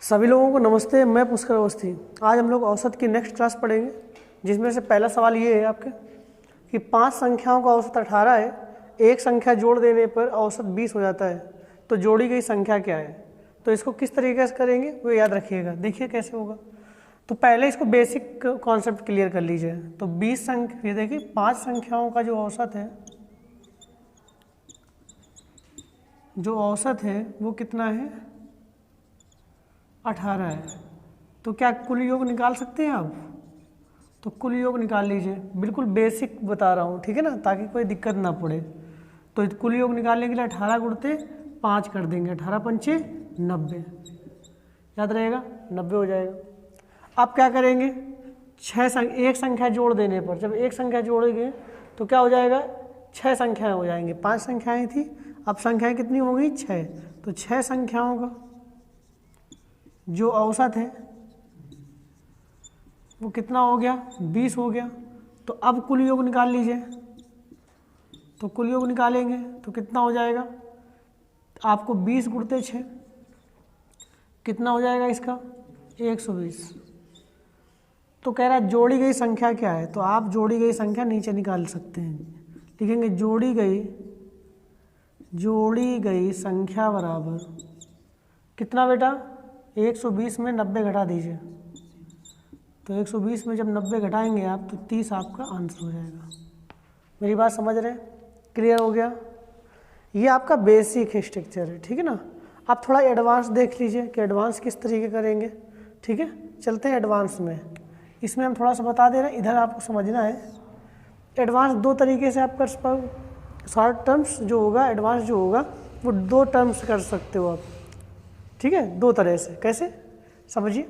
सभी लोगों को नमस्ते। मैं पुष्कर अवस्थी। आज हम लोग औसत की नेक्स्ट क्लास पढ़ेंगे, जिसमें से पहला सवाल ये है आपके कि 5 संख्याओं का औसत 18 है, एक संख्या जोड़ देने पर औसत 20 हो जाता है, तो जोड़ी गई संख्या क्या है। तो इसको किस तरीके से करेंगे वो याद रखिएगा। देखिए कैसे होगा। तो पहले इसको बेसिक कॉन्सेप्ट क्लियर कर लीजिए। तो 20 संख्या, ये देखिए 5 संख्याओं का जो औसत है वो कितना है, 18 है। तो क्या कुल योग निकाल सकते हैं आप? तो कुल योग निकाल लीजिए। बिल्कुल बेसिक बता रहा हूँ, ठीक है ना, ताकि कोई दिक्कत ना पड़े। तो कुल योग निकालने के लिए 18 गुणते 5 कर देंगे। 18 पंचे 90, याद रहेगा, 90 हो जाएगा। अब क्या करेंगे, एक संख्या जोड़ देने पर, जब एक संख्या जोड़ेंगे तो क्या हो जाएगा, 6 संख्याएं हो जाएंगे। 5 संख्याएं थी, अब संख्याएं कितनी हो गई, 6। तो 6 संख्याओं का जो औसत है वो कितना हो गया, 20 हो गया। तो अब कुल योग निकाल लीजिए। तो कुल योग निकालेंगे तो कितना हो जाएगा आपको, 20 गुणते 6 कितना हो जाएगा इसका, 120। तो कह रहा है जोड़ी गई संख्या क्या है। तो आप जोड़ी गई संख्या नीचे निकाल सकते हैं। लिखेंगे जोड़ी गई संख्या बराबर कितना बेटा, 120 में 90 घटा दीजिए। तो 120 में जब 90 घटाएंगे आप तो 30 आपका आंसर हो जाएगा। मेरी बात समझ रहे हैं, क्लियर हो गया। ये आपका बेसिक स्ट्रक्चर है, ठीक है ना। आप थोड़ा एडवांस देख लीजिए कि एडवांस किस तरीके करेंगे, ठीक है। चलते हैं एडवांस में। इसमें हम थोड़ा सा बता दे रहे हैं, इधर आपको समझना है। एडवांस 2 तरीके से आप कर पाओ। शॉर्ट टर्म्स जो होगा, एडवांस जो होगा वो 2 टर्म्स कर सकते हो आप, ठीक है, 2 तरह से। कैसे, समझिए।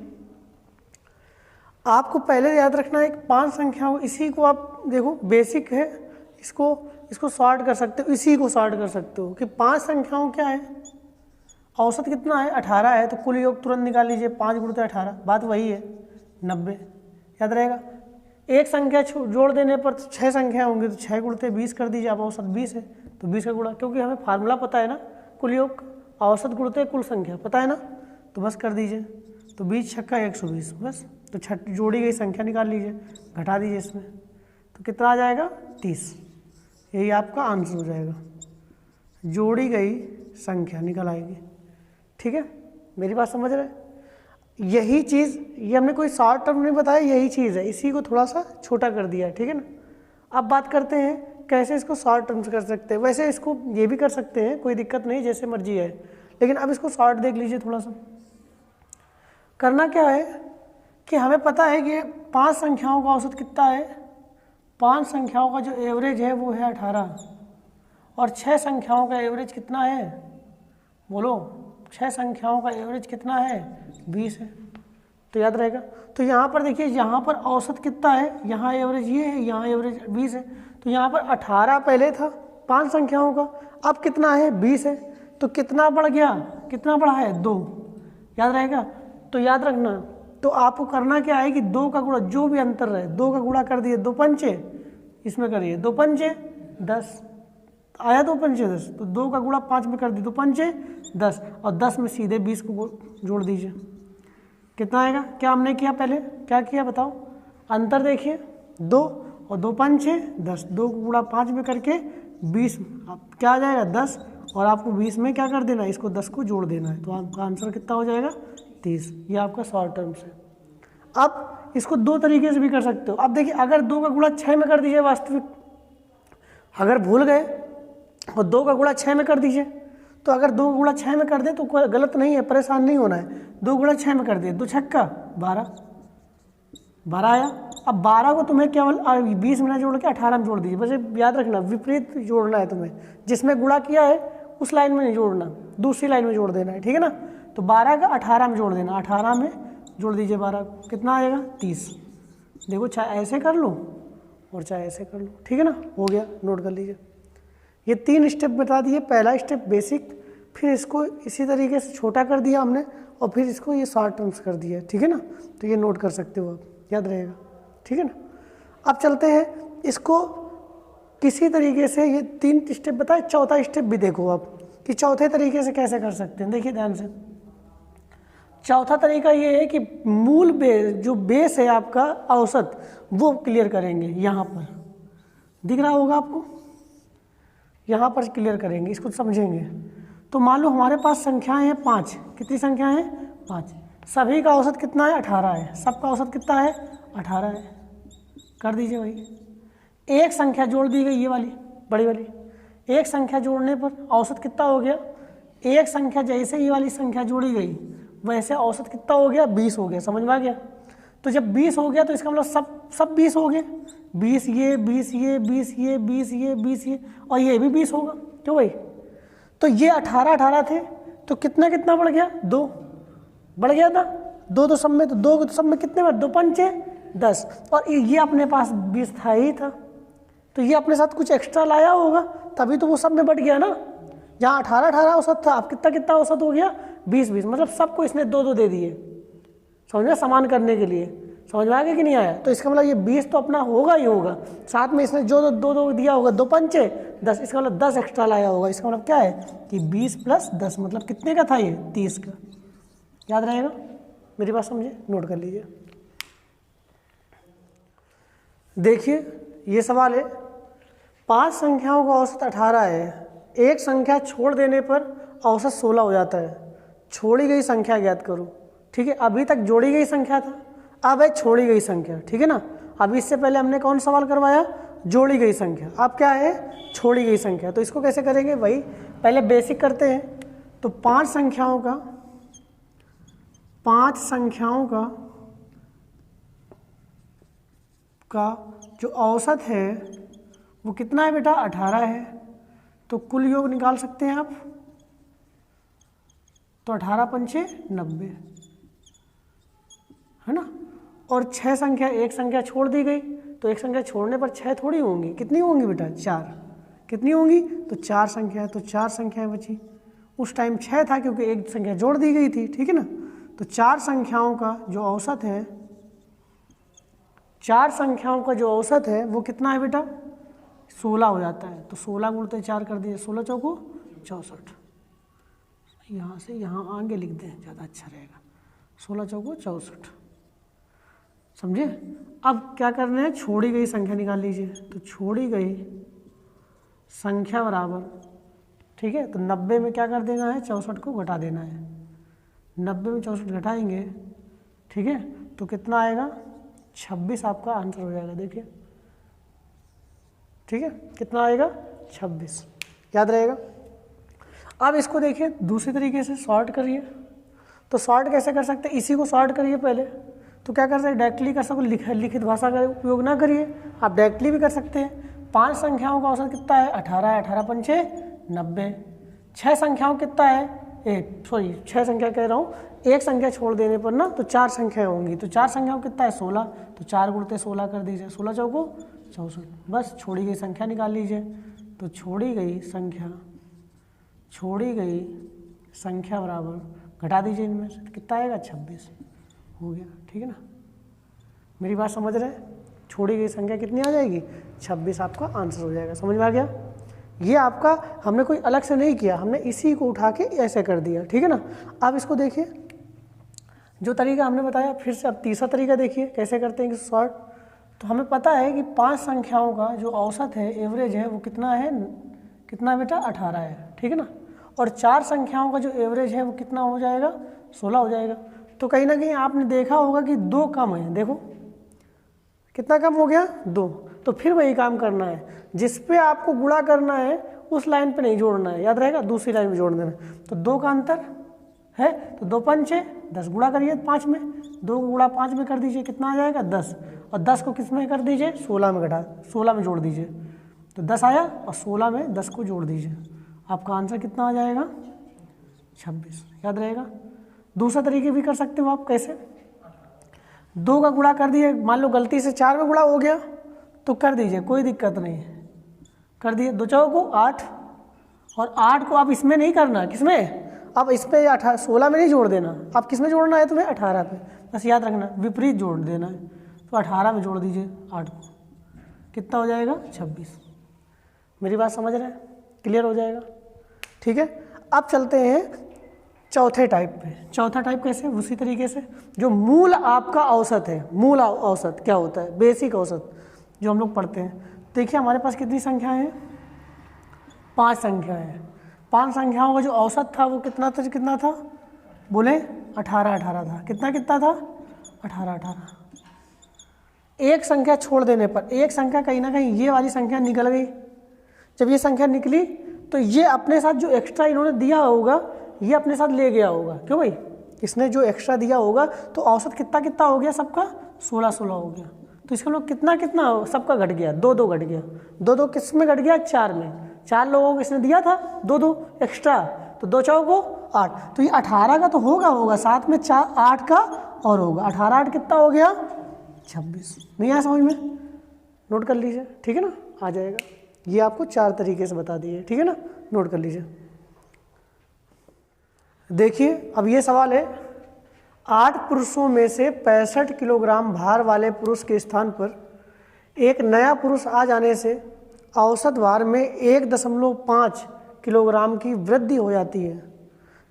आपको पहले याद रखना है कि 5 संख्याओं, इसी को आप देखो बेसिक है, इसको सॉर्ट कर सकते हो, इसी को सॉर्ट कर सकते हो कि 5 संख्याओं क्या है, औसत कितना है, 18 है। तो कुल योग तुरंत निकाल लीजिए, 5 गुणित 18, बात वही है, 90, याद रहेगा। एक संख्या जोड़ देने पर 6 संख्या होंगी, तो 6 गुणित 20 कर दीजिए, आप औसत 20 है तो 20 का गुणा, क्योंकि हमें फार्मूला पता है ना, कुल योग औसत गुणते कुल संख्या पता है ना, तो बस कर दीजिए। तो 20 छक्का 120, बस। तो जोड़ी गई संख्या निकाल लीजिए, घटा दीजिए इसमें, तो कितना आ जाएगा, 30। यही आपका आंसर हो जाएगा। जोड़ी गई संख्या निकल आएगी, ठीक है। मेरी बात समझ रहे हैं। यही चीज़, ये हमने कोई शॉर्ट टर्म नहीं बताया, यही चीज़ है, इसी को थोड़ा सा छोटा कर दिया है, ठीक है ना। अब बात करते हैं कैसे इसको शॉर्ट टर्म्स कर सकते हैं। वैसे इसको ये भी कर सकते हैं, कोई दिक्कत नहीं, जैसे मर्जी है, लेकिन अब इसको शॉर्ट देख लीजिए थोड़ा सा। करना क्या है कि हमें पता है कि 5 संख्याओं का औसत कितना है, 5 संख्याओं का जो एवरेज है वो है 18, और 6 संख्याओं का एवरेज कितना है, बोलो, 6 संख्याओं का एवरेज कितना है, 20 है। तो याद रहेगा। तो यहाँ पर देखिए, यहाँ पर औसत कितना है, यहाँ एवरेज ये है, यहाँ एवरेज 20 है। तो यहाँ पर 18 पहले था 5 संख्याओं का, अब कितना है, 20 है। तो कितना बढ़ गया, कितना बढ़ा है, 2, याद रहेगा। तो याद रखना, तो आपको करना क्या है कि 2 का गुणा, जो भी अंतर रहे 2 का गुणा कर दिए, 2 पंचे, इसमें करिए 2 पंचे 10 आया, 2 पंचे 10, तो 2 का गुणा 5 में कर दिए, 2 पंचे 10, और 10 में सीधे 20 को जोड़ दीजिए, कितना आएगा। क्या हमने किया पहले, क्या किया बताओ, अंतर देखिए, 2 और 2 पंचे 10, 2 को गुणा 5 में करके 20, क्या आ जाएगा, 10, और आपको 20 में क्या कर देना है, इसको 10 को जोड़ देना है। तो आपका आंसर कितना हो जाएगा, 30। ये आपका शॉर्ट टर्म्स है। अब इसको 2 तरीके से भी कर सकते हो। अब देखिए, अगर 2 का गुणा 6 में कर दीजिए, वास्तविक, अगर भूल गए और 2 का गुणा 6 में कर दीजिए, तो अगर 2 गुणा 6 में कर दें तो कोई गलत नहीं है, परेशान नहीं होना है। 2 गुणा 6 में कर दिए, 2 छक्का 12 आया। अब 12 को तुम्हें केवल 20 में जोड़ के 18 में जोड़ दीजिए। बस याद रखना, विपरीत जोड़ना है तुम्हें, जिसमें गुणा किया है उस लाइन में नहीं जोड़ना, दूसरी लाइन में जोड़ देना है, ठीक है ना। तो 12 का 18 में जोड़ देना, 18 में जोड़ दीजिए 12 को, कितना आएगा, 30। देखो, चाहे ऐसे कर लो और चाहे ऐसे कर लो, ठीक है ना, हो गया, नोट कर लीजिए। ये 3 स्टेप बता दिए। पहला स्टेप बेसिक, फिर इसको इसी तरीके से छोटा कर दिया हमने, और फिर इसको ये शॉर्ट टर्म्स कर दिया, ठीक है ना। तो ये नोट कर सकते हो आप, याद रहेगा, ठीक है ना। अब चलते हैं, इसको किसी तरीके से, ये 3 स्टेप बताए, चौथा स्टेप भी देखो आप कि चौथे तरीके से कैसे कर सकते हैं। देखिए ध्यान से, चौथा तरीका ये है कि मूल बेस, जो बेस है आपका औसत, वो क्लियर करेंगे। यहाँ पर दिख रहा होगा आपको, यहाँ पर क्लियर करेंगे, इसको समझेंगे। तो मान लो हमारे पास संख्याएं हैं 5, कितनी संख्या है 5, सभी का औसत कितना है 18 है, सबका औसत कितना है 18 है। कर दीजिए भाई, एक संख्या जोड़ दी गई, ये वाली बड़ी वाली, एक संख्या जोड़ने पर औसत कितना हो गया, एक संख्या जैसे ये वाली संख्या जोड़ी गई वैसे औसत कितना हो गया 20 हो गया। समझ में आ गया? तो जब 20 हो गया तो इसका मतलब सब 20 हो गए, 20 ये 20 ये 20 ये 20 ये 20 ये और ये भी 20 होगा। क्यों भाई? तो ये 18 थे तो कितना कितना बढ़ गया, 2 बढ़ गया था, 2 तो सब में, तो 2 तो सब में कितने में, 2 पंचे 10, और ये अपने पास 20 था ही था, तो ये अपने साथ कुछ एक्स्ट्रा लाया होगा तभी तो वो सब में बढ़ गया ना। जहाँ 18 औसत था, अब कितना कितना औसत हो गया 20, मतलब सबको इसने 2 दे दिए। समझ में? समान करने के लिए। समझ में आ गया कि नहीं आया? तो इसका मतलब ये 20 तो अपना होगा ही होगा, साथ में इसने जो 2 दिया होगा, 2 पंचे 10, इसका मतलब 10 एक्स्ट्रा लाया होगा। इसका मतलब क्या है कि 20 + 10 मतलब कितने का था ये 30 का। याद रहेगा? मेरी बात समझे, नोट कर लीजिए। देखिए ये सवाल है, 5 संख्याओं का औसत 18 है, एक संख्या छोड़ देने पर औसत 16 हो जाता है, छोड़ी गई संख्या ज्ञात करो। ठीक है, अभी तक जोड़ी गई संख्या था, अब है छोड़ी गई संख्या। ठीक है ना? अभी इससे पहले हमने कौन सवाल करवाया, जोड़ी गई संख्या, अब क्या है छोड़ी गई संख्या। तो इसको कैसे करेंगे भाई, पहले बेसिक करते हैं। तो 5 संख्याओं का जो औसत है वो कितना है बेटा 18 है, तो कुल योग निकाल सकते हैं आप। तो 18 पंचे 90 है ना। और 6 संख्या, एक संख्या छोड़ दी गई, तो एक संख्या छोड़ने पर 6 थोड़ी होंगी, कितनी होंगी बेटा 4, कितनी होंगी, तो 4 संख्या है, तो 4 संख्याएं बची। उस टाइम 6 था क्योंकि एक संख्या जोड़ दी गई थी। ठीक है ना? तो 4 संख्याओं का जो औसत है, 4 संख्याओं का जो औसत है वो कितना है बेटा 16 हो जाता है। तो 16 गुणते 4 कर दिए, 16 चौको 64, यहाँ से यहाँ आगे लिख दें ज़्यादा अच्छा रहेगा, 16 चौको 64। समझे? अब क्या करना है, छोड़ी गई संख्या निकाल लीजिए। तो छोड़ी गई संख्या बराबर, ठीक है, तो 90 में क्या कर देना है, 64 को घटा देना है। 90 में 64 घटाएंगे, ठीक है, तो कितना आएगा 26 आपका आंसर हो जाएगा। देखिए ठीक है, कितना आएगा 26, याद रहेगा। अब इसको देखिए दूसरी तरीके से सॉर्ट करिए। तो सॉर्ट कैसे कर सकते हैं, इसी को सॉर्ट करिए पहले। तो क्या कर सकते हैं, डायरेक्टली कर सकते, लिखित भाषा का उपयोग ना करिए, आप डायरेक्टली भी कर सकते हैं। 5 संख्याओं का औसत कितना है 18 है, 18 पंचे 90। 6 संख्याओं कितना है, 6 संख्या कह रहा हूँ, एक संख्या छोड़ देने पर ना तो 4 संख्याएं होंगी, तो 4 संख्याओं कितना है 16, तो 4 गुणते 16 कर दीजिए, 16 चौको 64। बस छोड़ी गई संख्या निकाल लीजिए। तो छोड़ी गई संख्या बराबर घटा दीजिए इनमें से, कितना आएगा 26 हो गया। ठीक है ना, मेरी बात समझ रहे हैं? छोड़ी गई संख्या कितनी आ जाएगी 26 आपका आंसर हो जाएगा। समझ में आ गया? ये आपका हमने कोई अलग से नहीं किया, हमने इसी को उठा के ऐसे कर दिया। ठीक है ना। अब इसको देखिए, जो तरीका हमने बताया फिर से अब तीसरा तरीका देखिए कैसे करते हैं सॉर्ट। तो हमें पता है कि 5 संख्याओं का जो औसत है, एवरेज है, वो कितना है, कितना बेटा 18 है। ठीक है ना। और 4 संख्याओं का जो एवरेज है वो कितना हो जाएगा 16 हो जाएगा। तो कहीं ना कहीं आपने देखा होगा कि 2 कम है, देखो कितना कम हो गया 2। तो फिर वही काम करना है, जिस पे आपको गुणा करना है उस लाइन पे नहीं जोड़ना है, याद रहेगा, दूसरी लाइन में जोड़ देना। तो 2 का अंतर है, तो 2 पंचे 10 गुणा करिए 5 में, 2 गुणा 5 में कर दीजिए, कितना आ जाएगा 10, और 10 को किस में कर दीजिए 16 में जोड़ दीजिए। तो 10 आया और 16 में 10 को जोड़ दीजिए, आपका आंसर कितना आ जाएगा 26, याद रहेगा। दूसरा तरीके भी कर सकते हो आप, कैसे, 2 का गुणा कर दिए, मान लो गलती से 4 में गुणा हो गया तो कर दीजिए, कोई दिक्कत नहीं है, कर दिए। 2 चौकों को 8, और 8 को आप इसमें नहीं करना, किसमें, अब इस पे 16 में नहीं जोड़ देना, आप किस में जोड़ना है तुम्हें 18 पे, बस याद रखना विपरीत जोड़ देना है। तो 18 में जोड़ दीजिए 8 को, कितना हो जाएगा 26। मेरी बात समझ रहे हैं, क्लियर हो जाएगा। ठीक है, अब चलते हैं चौथा टाइप कैसे, उसी तरीके से जो मूल आपका औसत है, मूल औसत क्या होता है, बेसिक औसत जो हम लोग पढ़ते हैं। देखिए हमारे पास कितनी संख्याएं हैं, 5 संख्याएं हैं। 5 संख्याओं का जो औसत था वो कितना था बोले 18 था। कितना था 18। एक संख्या छोड़ देने पर, एक संख्या कहीं ना कहीं ये वाली संख्या निकल गई। जब ये संख्या निकली तो ये अपने साथ जो एक्स्ट्रा इन्होंने दिया होगा ये अपने साथ ले गया होगा। क्यों भाई, इसने जो एक्स्ट्रा दिया होगा तो औसत कितना हो गया सबका, 16 हो गया। तो इसका लोग कितना सबका घट गया, 2 घट गया। 2 किस में घट गया, 4 में। 4 लोगों को इसने दिया था 2 एक्स्ट्रा, तो 2 चौको 8। तो ये 18 का तो होगा, साथ में 8 का और होगा। 18 8 कितना हो गया, 26। नहीं आया समझ में, नोट कर लीजिए, ठीक है ना, आ जाएगा। ये आपको 4 तरीके से बता दिए, ठीक है ना, नोट कर लीजिए। देखिए अब ये सवाल है, 8 पुरुषों में से 65 किलोग्राम भार वाले पुरुष के स्थान पर एक नया पुरुष आ जाने से औसत भार में 1.5 किलोग्राम की वृद्धि हो जाती है।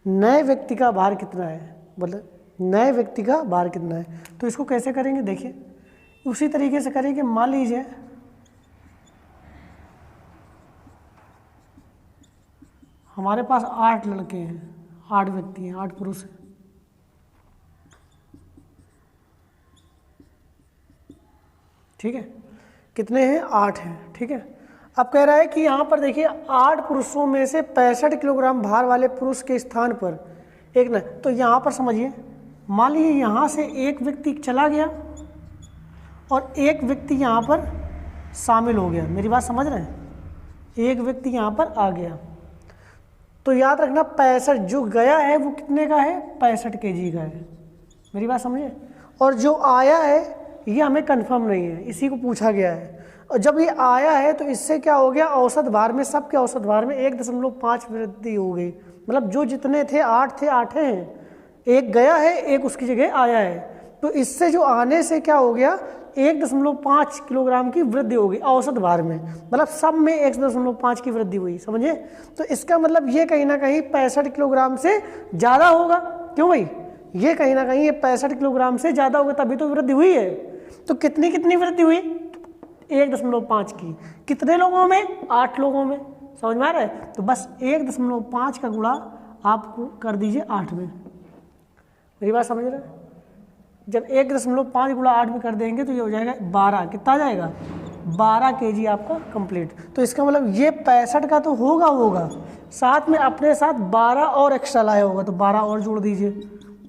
नए व्यक्ति का भार कितना है, मतलब नए व्यक्ति का भार कितना है। तो इसको कैसे करेंगे, देखिए उसी तरीके से करेंगे। मान लीजिए हमारे पास 8 लड़के हैं, 8 व्यक्ति हैं, 8 पुरुष हैं। ठीक है, कितने हैं, 8 हैं। ठीक है, अब कह रहा है कि यहाँ पर देखिए 8 पुरुषों में से 65 किलोग्राम भार वाले पुरुष के स्थान पर एक न, तो यहाँ पर समझिए, मान लीजिए यहाँ से एक व्यक्ति चला गया और एक व्यक्ति यहाँ पर शामिल हो गया। मेरी बात समझ रहे हैं, एक व्यक्ति यहाँ पर आ गया। तो याद रखना 65 जो गया है वो कितने का है, 65 kg का है। मेरी बात समझे। और जो आया है ये हमें कंफर्म नहीं है, इसी को पूछा गया है। और जब ये आया है तो इससे क्या हो गया, औसत भार में, सबके औसत भार में 1.5 वृद्धि हो गई। मतलब जो जितने थे 8 थे, 8 हैं, एक गया है, एक उसकी जगह आया है। तो इससे जो आने से क्या हो गया, 1.5 किलोग्राम की वृद्धि होगी औसत भार में। मतलब सब में 1.5 की वृद्धि हुई, समझे। तो इसका मतलब ये कहीं ना कहीं 65 किलोग्राम से ज़्यादा होगा। क्यों भाई, ये कहीं ना कहीं ये 65 किलोग्राम से ज़्यादा होगा, तभी तो वृद्धि हुई है। तो कितनी वृद्धि हुई, 1.5 की। कितने लोगों में, 8 लोगों में। समझ में आ रहा है। तो बस 1.5 का गुणा आपको कर दीजिए 8 में। मेरी बात समझ रहे हैं। जब 1.5 गुणा 8 में कर देंगे तो ये हो जाएगा 12। कितना आ जाएगा, 12 kg आपका कंप्लीट। तो इसका मतलब ये 65 का तो होगा, साथ में अपने साथ 12 और एक्स्ट्रा लाया होगा, तो 12 और जोड़ दीजिए।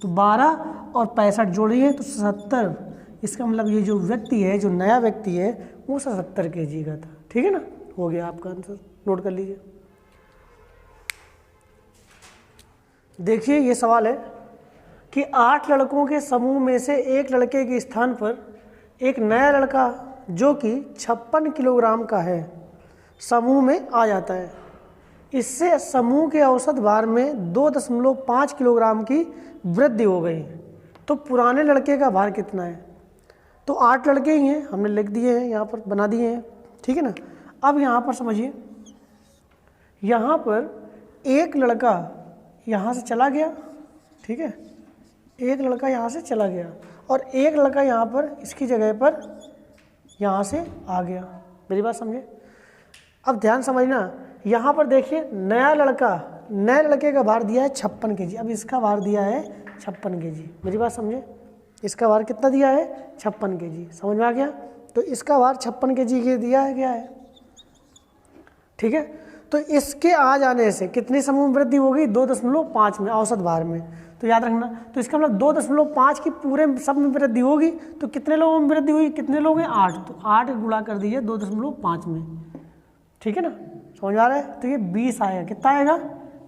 तो 12 और 65 जोड़िए तो 70। इसका मतलब ये जो व्यक्ति है, जो नया व्यक्ति है, वो 70 kg का था। ठीक है ना, हो गया आपका आंसर, नोट कर लीजिए। देखिए ये सवाल है कि 8 लड़कों के समूह में से एक लड़के के स्थान पर एक नया लड़का जो कि 56 किलोग्राम का है समूह में आ जाता है। इससे समूह के औसत भार में 2.5 किलोग्राम की वृद्धि हो गई। तो पुराने लड़के का भार कितना है। तो 8 लड़के ही हैं, हमने लिख दिए हैं, यहाँ पर बना दिए हैं। ठीक है ना। अब यहाँ पर समझिए, यहाँ पर एक लड़का यहाँ से चला गया। ठीक है, एक लड़का यहाँ से चला गया और एक लड़का यहाँ पर इसकी जगह पर यहाँ से आ गया। मेरी बात समझे। अब ध्यान समझना, यहाँ पर देखिए नया लड़के का भार दिया है 56 kg। अब इसका भार दिया है 56 kg। मेरी बात समझे। इसका भार कितना दिया है, 56 kg। समझ में आ गया। तो इसका भार 56 kg के दिया है, क्या है। ठीक है, तो इसके आ जाने से कितनी समूह में वृद्धि होगी, 2.5 में औसत भार में। तो याद रखना, तो इसका मतलब 2.5 की पूरे सब में वृद्धि होगी। तो कितने लोगों में वृद्धि हुई, कितने लोग हैं, 8। तो 8 गुणा कर दीजिए 2.5 में। ठीक है ना, समझ में आ रहा है। तो ये 20 आएगा। कितना आएगा,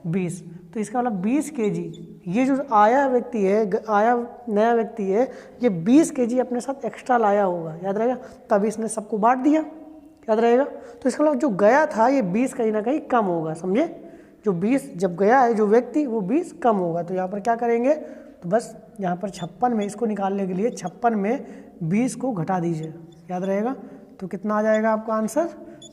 20। तो इसका मतलब 20 kg। ये जो आया व्यक्ति है, आया नया व्यक्ति है, ये 20 kg अपने साथ एक्स्ट्रा लाया होगा। याद रहेगा, तभी इसने सबको बांट दिया। याद रहेगा। तो इसका मतलब जो गया था ये 20 कहीं ना कहीं कम होगा। समझे, जो 20 जब गया है जो व्यक्ति, वो 20 कम होगा। तो यहाँ पर क्या करेंगे, तो बस यहाँ पर 56 में, इसको निकालने के लिए 56 में 20 को घटा दीजिए। याद रहेगा। तो कितना आ जाएगा आपका आंसर,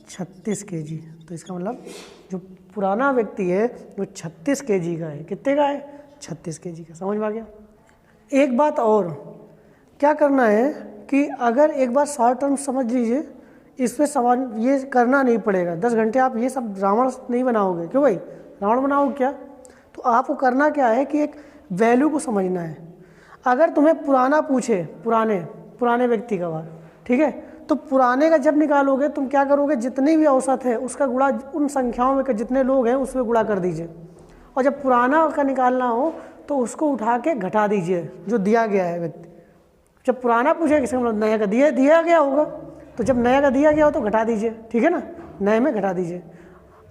36 kg। तो इसका मतलब जो पुराना व्यक्ति है वो 36 kg का है। कितने का है, 36 kg का। समझ में आ गया। एक बात और क्या करना है कि अगर एक बार शॉर्ट टर्म समझ लीजिए, इसमें सवाल ये करना नहीं पड़ेगा। 10 घंटे आप ये सब रावण नहीं बनाओगे। क्यों भाई, रावण बनाओगे क्या? तो आपको करना क्या है कि एक वैल्यू को समझना है। अगर तुम्हें पुराना पूछे, पुराने व्यक्ति का बात, ठीक है, तो पुराने का जब निकालोगे तुम क्या करोगे, जितनी भी औसत है उसका गुणा उन संख्याओं में जितने लोग हैं उसमें गुणा कर दीजिए। और जब पुराना का निकालना हो तो उसको उठा के घटा दीजिए जो दिया गया है व्यक्ति। जब पुराना पूछे किसी मतलब नया का दिया गया होगा, तो जब नया का दिया गया हो तो घटा दीजिए, ठीक है ना, नए में घटा दीजिए।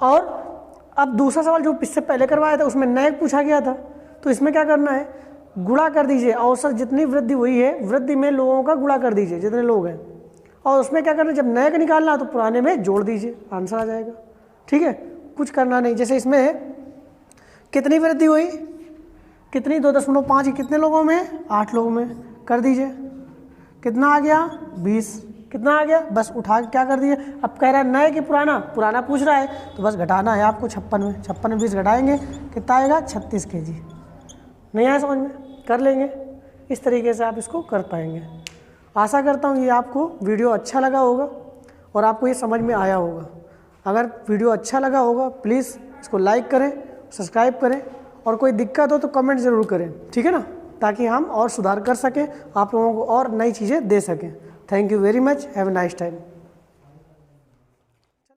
और अब दूसरा सवाल जो इससे पहले करवाया था उसमें नए पूछा गया था, तो इसमें क्या करना है, गुणा कर दीजिए। औसत जितनी वृद्धि हुई है, वृद्धि में लोगों का गुणा कर दीजिए जितने लोग हैं, और उसमें क्या करना है, जब नए का निकालना है तो पुराने में जोड़ दीजिए, आंसर आ जाएगा। ठीक है, कुछ करना नहीं। जैसे इसमें है कितनी वृद्धि हुई, कितनी 2.5 कितने लोगों में, 8 लोगों में, कर दीजिए। कितना आ गया, 20। कितना आ गया, बस उठा के क्या कर दिए। अब कह रहा है नए कि पुराना पूछ रहा है, तो बस घटाना है आपको 56 में 20 घटाएंगे, कितना आएगा, 36 kg। नहीं आया समझ में, कर लेंगे। इस तरीके से आप इसको कर पाएंगे। आशा करता हूँ ये आपको वीडियो अच्छा लगा होगा और आपको ये समझ में आया होगा। अगर वीडियो अच्छा लगा होगा प्लीज़ इसको लाइक करें, सब्सक्राइब करें, और कोई दिक्कत हो तो कमेंट ज़रूर करें, ठीक है ना, ताकि हम और सुधार कर सकें, आप लोगों को और नई चीज़ें दे सकें। Thank you very much, have a nice time.